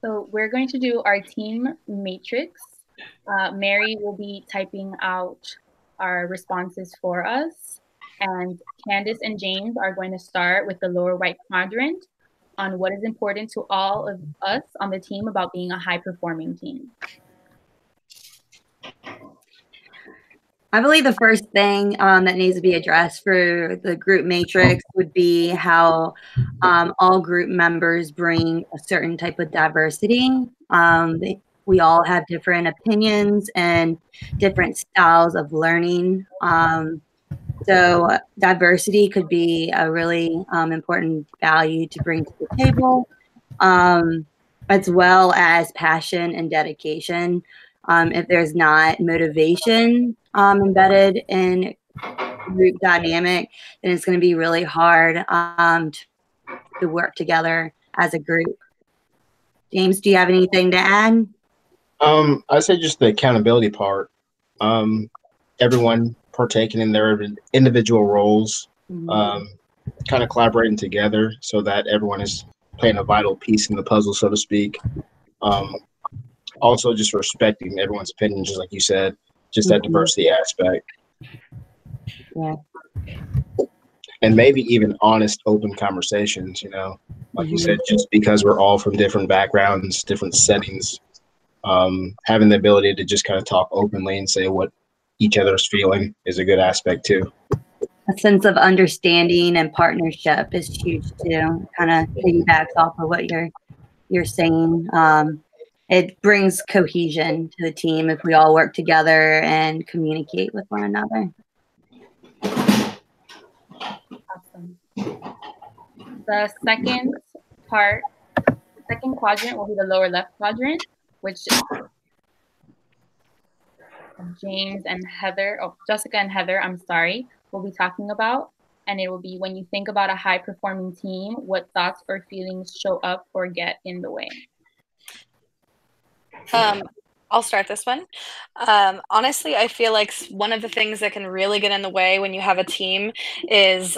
So we're going to do our team matrix. Mary will be typing out our responses for us. And Candace and James are going to start with the lower right quadrant on what is important to all of us on the team about being a high-performing team. I believe the first thing that needs to be addressed for the group matrix would be how all group members bring a certain type of diversity. We all have different opinions and different styles of learning. So diversity could be a really important value to bring to the table, as well as passion and dedication. If there's not motivation embedded in group dynamic, then it's going to be really hard to work together as a group. James, do you have anything to add? I say just the accountability part. Everyone partaking in their individual roles, kind of collaborating together so that everyone is playing a vital piece in the puzzle, so to speak. Also, just respecting everyone's opinion, just like you said, just that diversity aspect. Yeah. And maybe even honest, open conversations, like you said, just because we're all from different backgrounds, different settings, having the ability to just kind of talk openly and say what each other's feeling is a good aspect too. A sense of understanding and partnership is huge too. Kind of piggybacks off of what you're saying. It brings cohesion to the team if we all work together and communicate with one another. Awesome. The second quadrant will be the lower left quadrant, which James and Heather, Jessica and Heather, will be talking about. And it will be when you think about a high-performing team, what thoughts or feelings show up or get in the way? I'll start this one. Honestly, I feel like one of the things that can really get in the way when you have a team is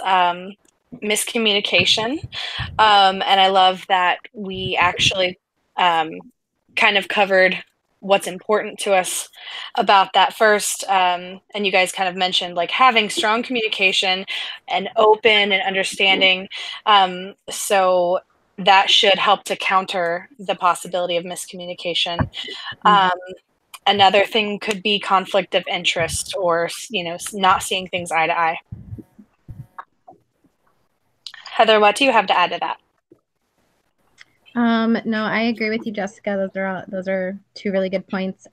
miscommunication. And I love that we actually kind of covered what's important to us about that first. And you guys kind of mentioned like having strong communication and open and understanding. So that should help to counter the possibility of miscommunication. Another thing could be conflict of interest or, not seeing things eye to eye. Heather, what do you have to add to that? No, I agree with you, Jessica. Those are two really good points.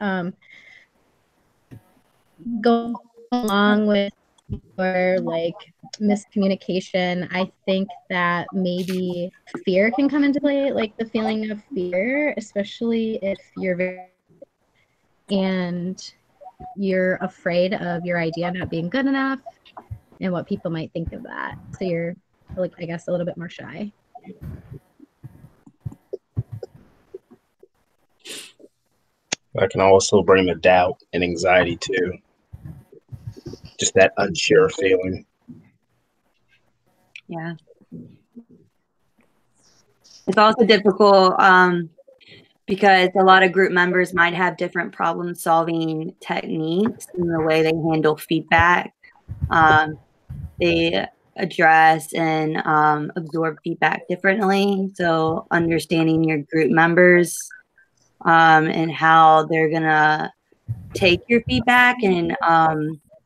Go along with your miscommunication, I think that maybe fear can come into play, like the feeling of fear, especially if you're afraid of your idea not being good enough and what people might think of that. So you're I guess a little bit more shy. That can also bring the doubt and anxiety too. Just that unsure feeling. Yeah. It's also difficult because a lot of group members might have different problem solving techniques in the way they handle feedback. They address and absorb feedback differently. So understanding your group members and how they're gonna take your feedback and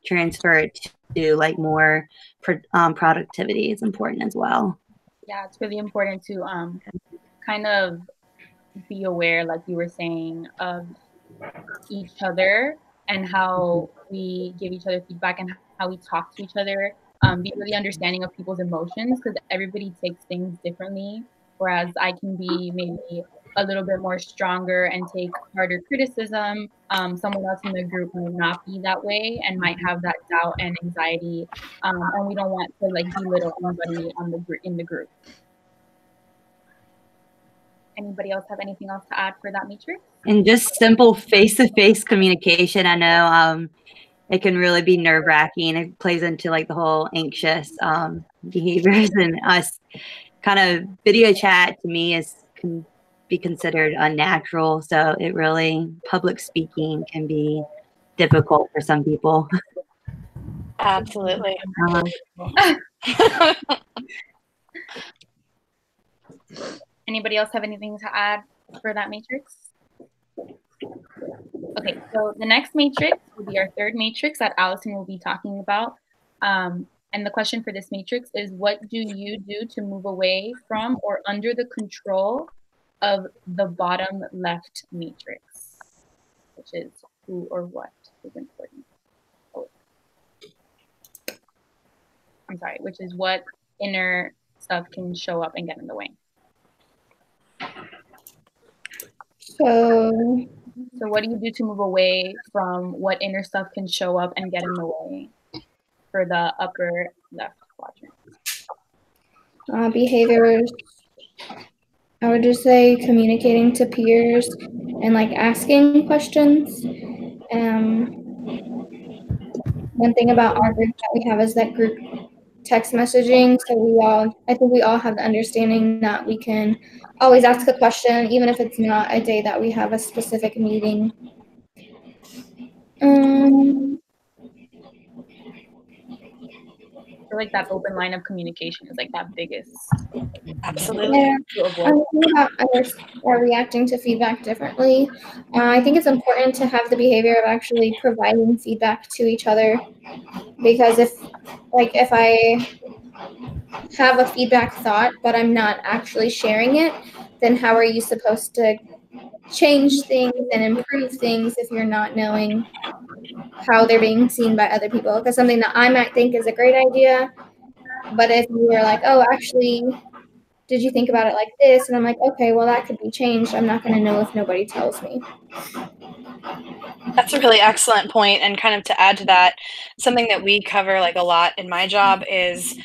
transfer it to more productivity is important as well. Yeah, it's really important to kind of be aware, like you were saying, of each other and how we give each other feedback and how we talk to each other. Be really understanding of people's emotions because everybody takes things differently. Whereas I can be maybe a little bit more stronger and take harder criticism. Someone else in the group might not be that way and might have that doubt and anxiety. And we don't want to belittle anybody in the group. Anybody else have anything else to add for that matrix? And just simple face-to-face communication. I know it can really be nerve-wracking. It plays into the whole anxious behaviors and us kind of video chat to me can be considered unnatural. So it really, public speaking can be difficult for some people. Absolutely. Anybody else have anything to add for that matrix? Okay, so the next matrix will be our third matrix that Allison will be talking about. And the question for this matrix is, what do you do to move away from or under the control of the bottom left matrix, which is who or what is important. Oh. I'm sorry, which is what inner stuff can show up and get in the way. So what do you do to move away from what inner stuff can show up and get in the way for the upper left quadrant? Behaviors, I would just say communicating to peers and like asking questions. One thing about our group that we have is that group text messaging. So I think we all have the understanding that we can always ask a question, even if it's not a day that we have a specific meeting. I feel like that open line of communication is like that biggest. Absolutely. Yeah. I'm thinking about others are reacting to feedback differently. I think it's important to have the behavior of actually providing feedback to each other, because if I have a feedback thought but I'm not actually sharing it, then how are you supposed to change things and improve things if you're not knowing how they're being seen by other people? Because something that I might think is a great idea, but if you were like, oh, actually, did you think about it like this? And I'm like, okay, well, that could be changed. I'm not going to know if nobody tells me. That's a really excellent point. And kind of to add to that, something that we cover like a lot in my job is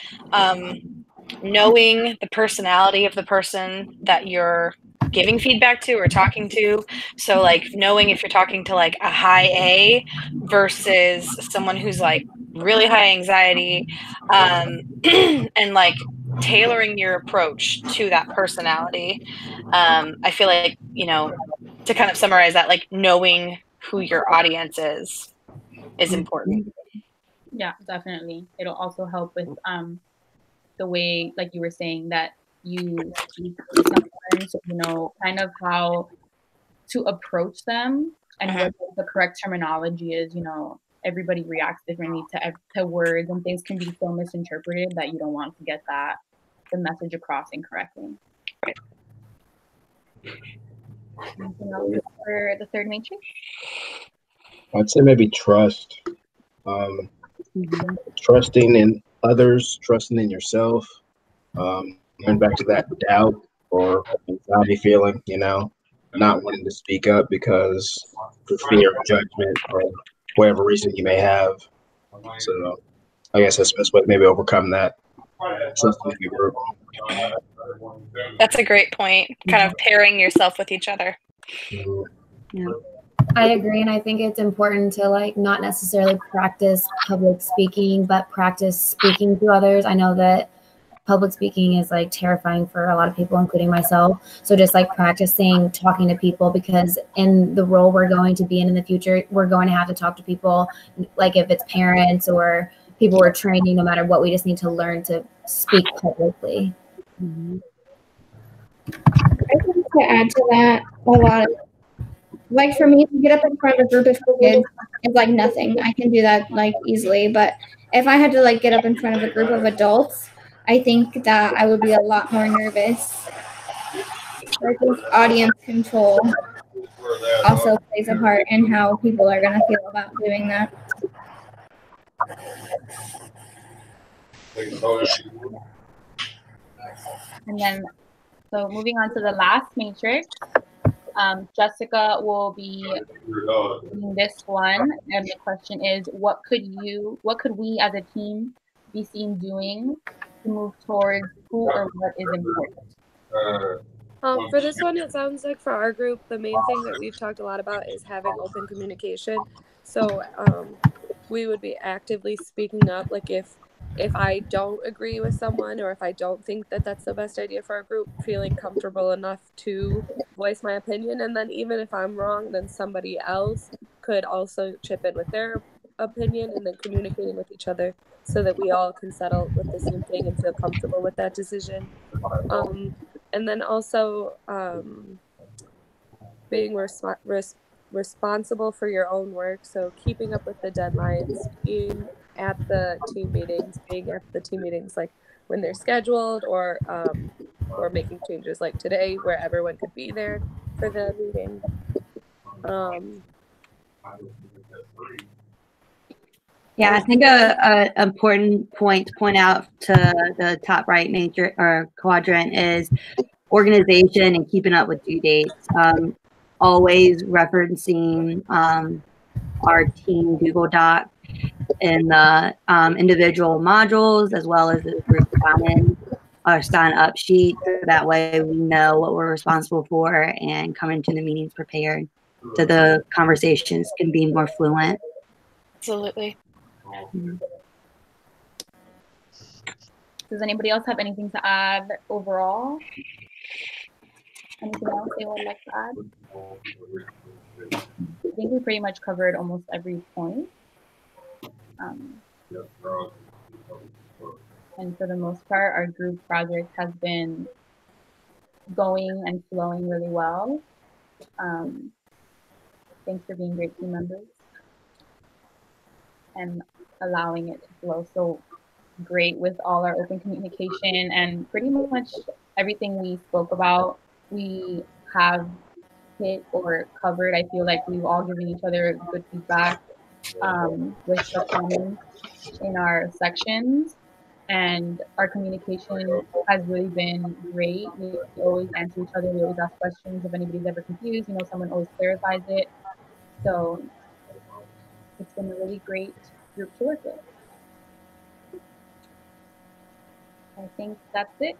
knowing the personality of the person that you're giving feedback to or talking to. So like knowing if you're talking to like a high A versus someone who's like really high anxiety, and like tailoring your approach to that personality. I feel like, you know, to kind of summarize that, like knowing who your audience is important. Yeah, definitely. It'll also help with the way, like you were saying, that you speak to someone, so you know kind of how to approach them and what the correct terminology is. You know, everybody reacts differently to words, and things can be so misinterpreted that you don't want to get the message across incorrectly. Right. Anything else for the third matrix? I'd say maybe trust. Trusting in others, trusting in yourself. Going back to that doubt or anxiety feeling, you know, not wanting to speak up because for fear of judgment or whatever reason you may have. So I guess that's the best way to maybe overcome that. That's a great point. Kind of pairing yourself with each other. Yeah. I agree, and I think it's important to like not necessarily practice public speaking, but practice speaking to others. I know that public speaking is like terrifying for a lot of people, including myself. So just like practicing talking to people, because in the role we're going to be in the future, we're going to have to talk to people, like if it's parents or people we're training, no matter what, we just need to learn to speak publicly. I think to add to that, a lot of, like for me, to get up in front of a group of kids is like nothing. I can do that like easily, but if I had to like get up in front of a group of adults, I think that I would be a lot more nervous. I think audience control also plays a part in how people are going to feel about doing that. And then, so moving on to the last matrix, Jessica will be doing this one, and the question is, what could we as a team be seen doing to move towards who or what is important? For this one, it sounds like for our group, the main thing that we've talked a lot about is having open communication. So we would be actively speaking up, like if if I don't agree with someone or if I don't think that that's the best idea for our group, feeling comfortable enough to voice my opinion. And then even if I'm wrong, then somebody else could also chip in with their opinion, and then communicating with each other so that we all can settle with the same thing and feel comfortable with that decision. And then also being responsible for your own work. So keeping up with the deadlines, being at the team meetings, like when they're scheduled, or making changes like today where everyone could be there for the meeting. Yeah, I think a important point to point out to the top right matrix or quadrant is organization and keeping up with due dates. Always referencing our team Google Doc in the individual modules, as well as the group sign up sheet. So that way we know what we're responsible for and come into the meetings prepared, so the conversations can be more fluent. Absolutely. Does anybody else have anything to add overall? Anything else they would like to add? I think we pretty much covered almost every point. And for the most part, our group project has been going and flowing really well. Thanks for being great team members and allowing it to flow so great with all our open communication, and pretty much everything we spoke about, we have hit or covered. I feel like we've all given each other good feedback with the comments in our sections, and our communication has really been great. We always answer each other. We always ask questions. If anybody's ever confused, you know, someone always clarifies it. So it's been a really great group to work with. I think that's it.